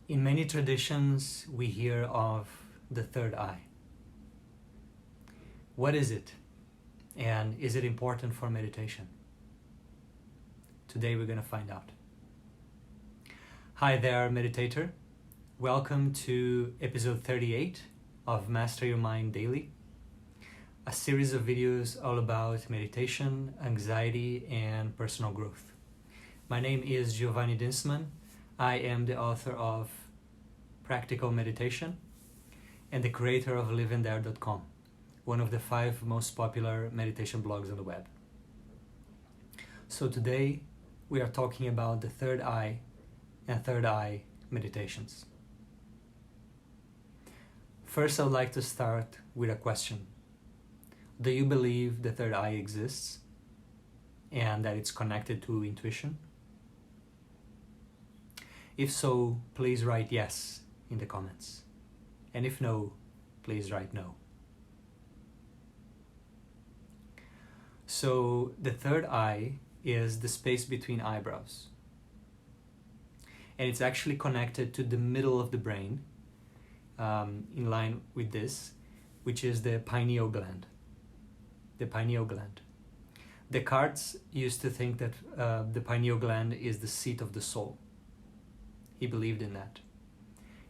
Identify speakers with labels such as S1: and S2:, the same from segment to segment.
S1: In many traditions, we hear of the third eye. What is it? And is it important for meditation? Today we're going to find out. Hi there, meditator. Welcome to episode 38 of Master Your Mind Daily, a series of videos all about meditation, anxiety, and personal growth. My name is Giovanni Dienstmann. I am the author of Practical Meditation and the creator of livingthere.com, one of the 5 most popular meditation blogs on the web. So today we are talking about the third eye and third eye meditations. First, I would like to start with a question. Do you believe the third eye exists and that it's connected to intuition? If so, please write yes in the comments. And if no, please write no. So the third eye is the space between eyebrows. And it's actually connected to the middle of the brain, in line with this, which is the pineal gland. The pineal gland. Descartes used to think that the pineal gland is the seat of the soul. He believed in that.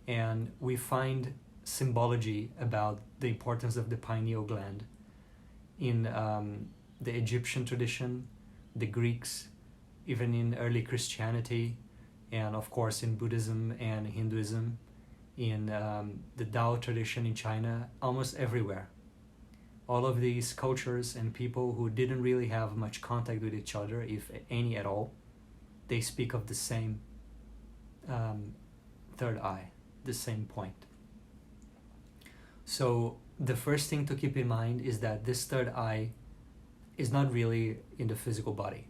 S1: And we find symbology about the importance of the pineal gland in the Egyptian tradition, the Greeks, even in early Christianity, and of course in Buddhism and Hinduism, in the Tao tradition in China, almost everywhere. All of these cultures and people who didn't really have much contact with each other, if any at all, they speak of the same third eye, the same point. So the first thing to keep in mind is that this third eye is not really in the physical body.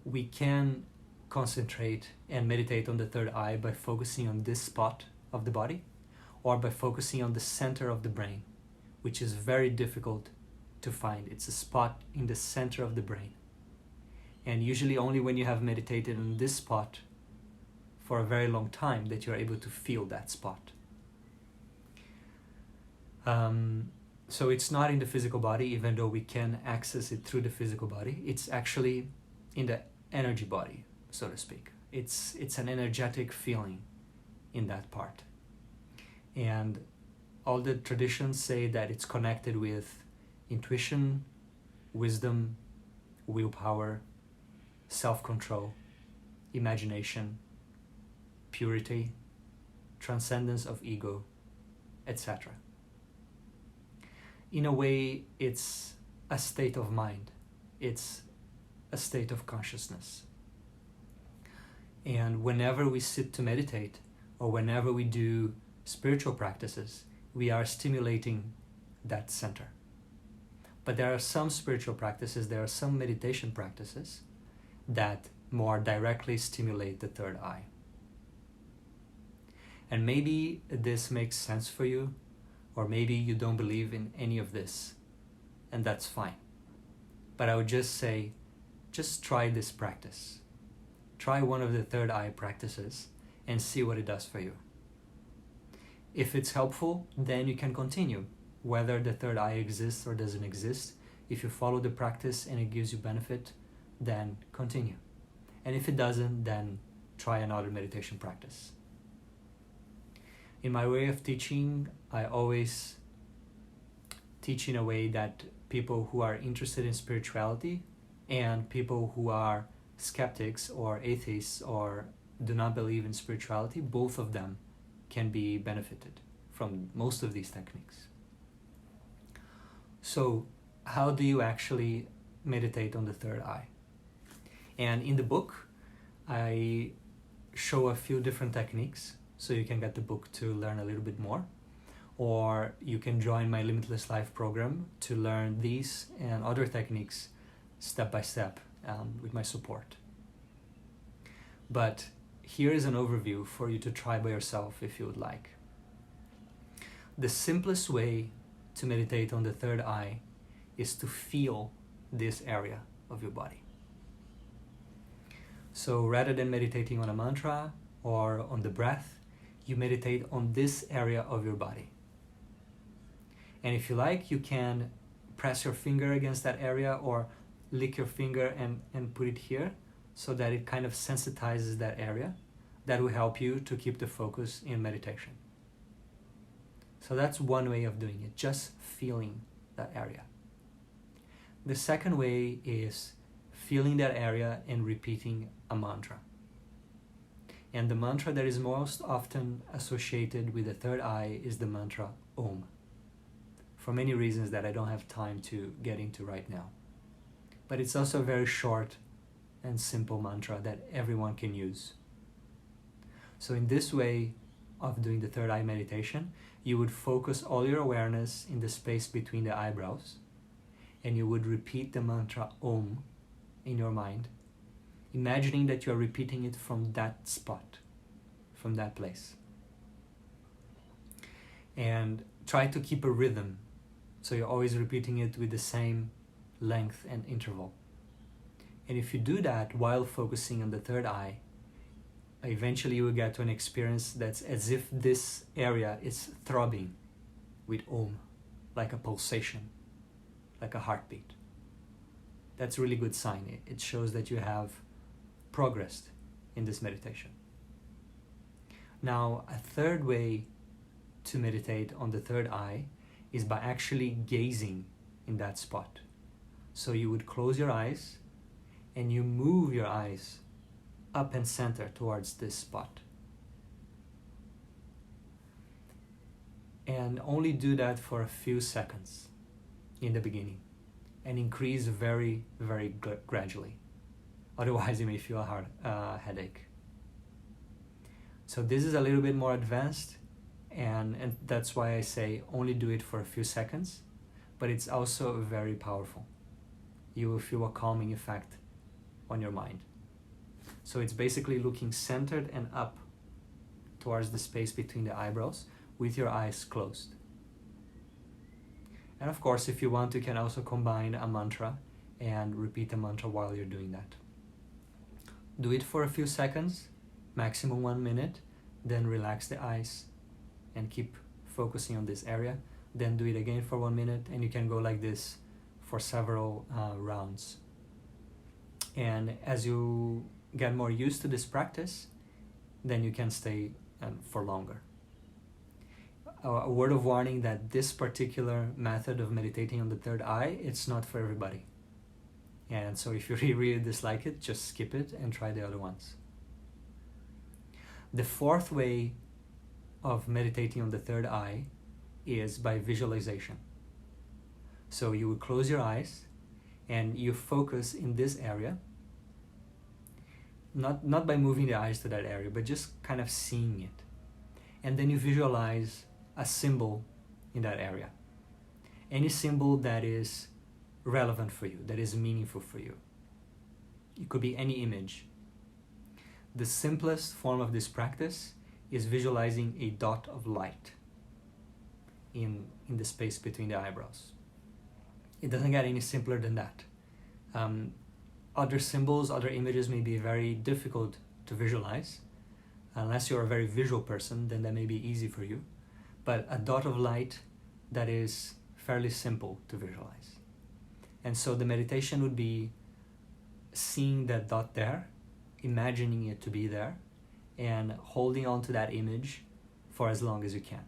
S1: We can concentrate and meditate on the third eye by focusing on this spot of the body or by focusing on the center of the brain, which is very difficult to find. It's a spot in the center of the brain. And usually only when you have meditated on this spot for a very long time that you're able to feel that spot. So it's not in the physical body, even though we can access it through the physical body. It's actually in the energy body, so to speak. It's an energetic feeling in that part. And all the traditions say that it's connected with intuition, wisdom, willpower, self-control, imagination, purity, transcendence of ego, etc. In a way, it's a state of mind. It's a state of consciousness. And whenever we sit to meditate, or whenever we do spiritual practices, we are stimulating that center. But there are some spiritual practices, there are some meditation practices that more directly stimulate the third eye. And maybe this makes sense for you, or maybe you don't believe in any of this, and that's fine. But I would just say, just try this practice. Try one of the third eye practices and see what it does for you. If it's helpful, then you can continue, whether the third eye exists or doesn't exist. If you follow the practice and it gives you benefit, then continue. And if it doesn't, then try another meditation practice. In my way of teaching, I always teach in a way that people who are interested in spirituality and people who are skeptics or atheists or do not believe in spirituality, both of them can be benefited from most of these techniques. So, how do you actually meditate on the third eye? And in the book, I show a few different techniques, so you can get the book to learn a little bit more. Or you can join my Limitless Life program to learn these and other techniques step by step with my support. But here is an overview for you to try by yourself if you would like. The simplest way to meditate on the third eye is to feel this area of your body. So rather than meditating on a mantra, or on the breath, you meditate on this area of your body. And if you like, you can press your finger against that area or lick your finger and put it here so that it kind of sensitizes that area. That will help you to keep the focus in meditation. So that's one way of doing it, just feeling that area. The second way is feeling that area and repeating a mantra. And the mantra that is most often associated with the third eye is the mantra Om, for many reasons that I don't have time to get into right now. But it's also a very short and simple mantra that everyone can use. So in this way of doing the third eye meditation, you would focus all your awareness in the space between the eyebrows, and you would repeat the mantra Om in your mind, imagining that you are repeating it from that spot, from that place. And try to keep a rhythm, so you're always repeating it with the same length and interval. And if you do that while focusing on the third eye, eventually you will get to an experience that's as if this area is throbbing with Om, like a pulsation, like a heartbeat. That's a really good sign. It shows that you have progressed in this meditation. Now, a third way to meditate on the third eye is by actually gazing in that spot. So you would close your eyes and you move your eyes up and center towards this spot. And only do that for a few seconds in the beginning and increase very, very gradually. Otherwise you may feel a headache. So this is a little bit more advanced, and that's why I say only do it for a few seconds, but it's also very powerful. You will feel a calming effect on your mind. So it's basically looking centered and up towards the space between the eyebrows with your eyes closed. And of course, if you want, you can also combine a mantra and repeat a mantra while you're doing that. Do it for a few seconds, maximum 1 minute, then relax the eyes and keep focusing on this area. Then do it again for 1 minute, and you can go like this for several rounds. And as you get more used to this practice, then you can stay for longer. A word of warning that this particular method of meditating on the third eye, it's not for everybody. And so if you really dislike it, just skip it and try the other ones. The fourth way of meditating on the third eye is by visualization. So you would close your eyes and you focus in this area, not by moving the eyes to that area, but just kind of seeing it. And then you visualize a symbol in that area. Any symbol that is relevant for you, that is meaningful for you. It could be any image. The simplest form of this practice is visualizing a dot of light in the space between the eyebrows. It doesn't get any simpler than that. Other symbols, other images may be very difficult to visualize. Unless you're a very visual person, then that may be easy for you. But a dot of light that is fairly simple to visualize. And so the meditation would be seeing that dot there, imagining it to be there, and holding on to that image for as long as you can.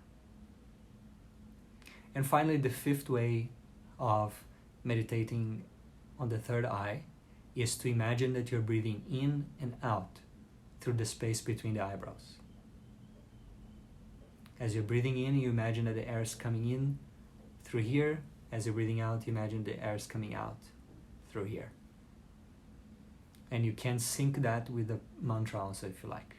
S1: And finally, the fifth way of meditating on the third eye is to imagine that you're breathing in and out through the space between the eyebrows. As you're breathing in, you imagine that the air is coming in through here. As you're breathing out, you imagine the air is coming out through here. And you can sync that with the mantra also if you like.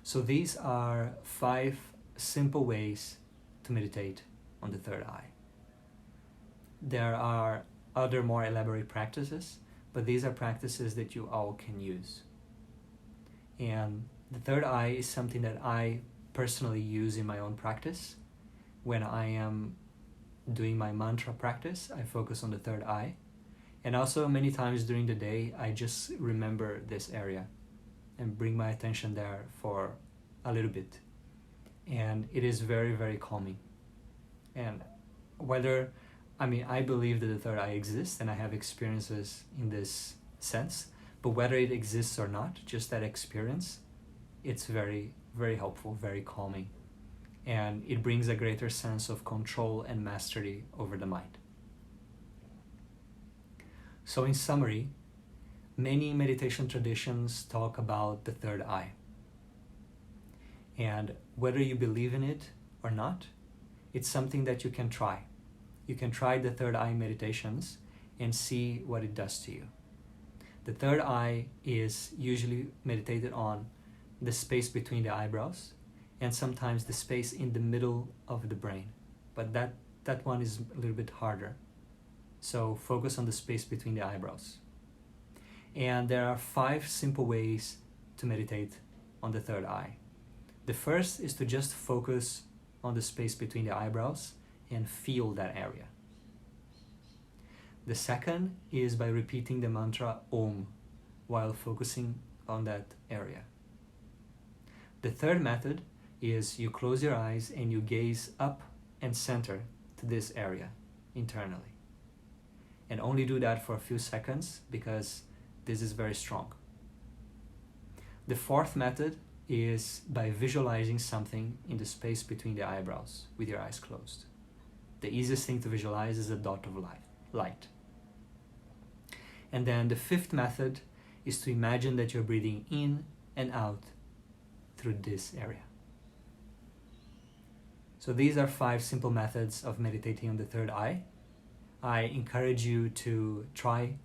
S1: So these are 5 simple ways to meditate on the third eye. There are other more elaborate practices, but these are practices that you all can use. And the third eye is something that I personally use in my own practice. When I am doing my mantra practice, I focus on the third eye. And also many times during the day, I just remember this area and bring my attention there for a little bit. And it is very, very calming. And I believe that the third eye exists, and I have experiences in this sense, but whether it exists or not, just that experience, it's very, very helpful, very calming. And it brings a greater sense of control and mastery over the mind. So in summary, many meditation traditions talk about the third eye. And whether you believe in it or not, it's something that you can try. You can try the third eye meditations and see what it does to you. The third eye is usually meditated on the space between the eyebrows and sometimes the space in the middle of the brain. But that one is a little bit harder. So focus on the space between the eyebrows. And there are 5 simple ways to meditate on the third eye. The first is to just focus on the space between the eyebrows and feel that area. The second is by repeating the mantra Om while focusing on that area. The third method is you close your eyes and you gaze up and center to this area internally. And only do that for a few seconds because this is very strong. The fourth method is by visualizing something in the space between the eyebrows with your eyes closed. The easiest thing to visualize is a dot of light. And then the fifth method is to imagine that you're breathing in and out through this area. So these are 5 simple methods of meditating on the third eye. I encourage you to try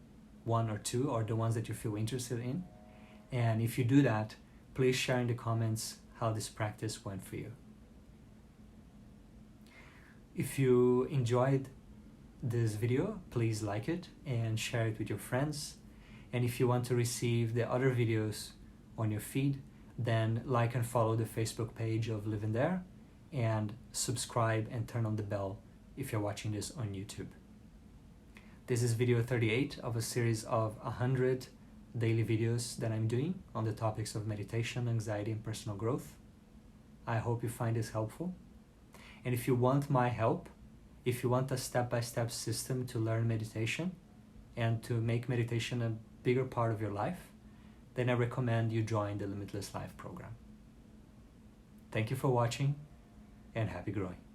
S1: 1 or 2 or the ones that you feel interested in. And if you do that, please share in the comments how this practice went for you. If you enjoyed this video, please like it and share it with your friends. And if you want to receive the other videos on your feed, then like and follow the Facebook page of Live in There and subscribe and turn on the bell if you're watching this on YouTube. This is video 38 of a series of 100 daily videos that I'm doing on the topics of meditation, anxiety, and personal growth. I hope you find this helpful. And if you want my help, if you want a step-by-step system to learn meditation and to make meditation a bigger part of your life, then I recommend you join the Limitless Life program. Thank you for watching and happy growing.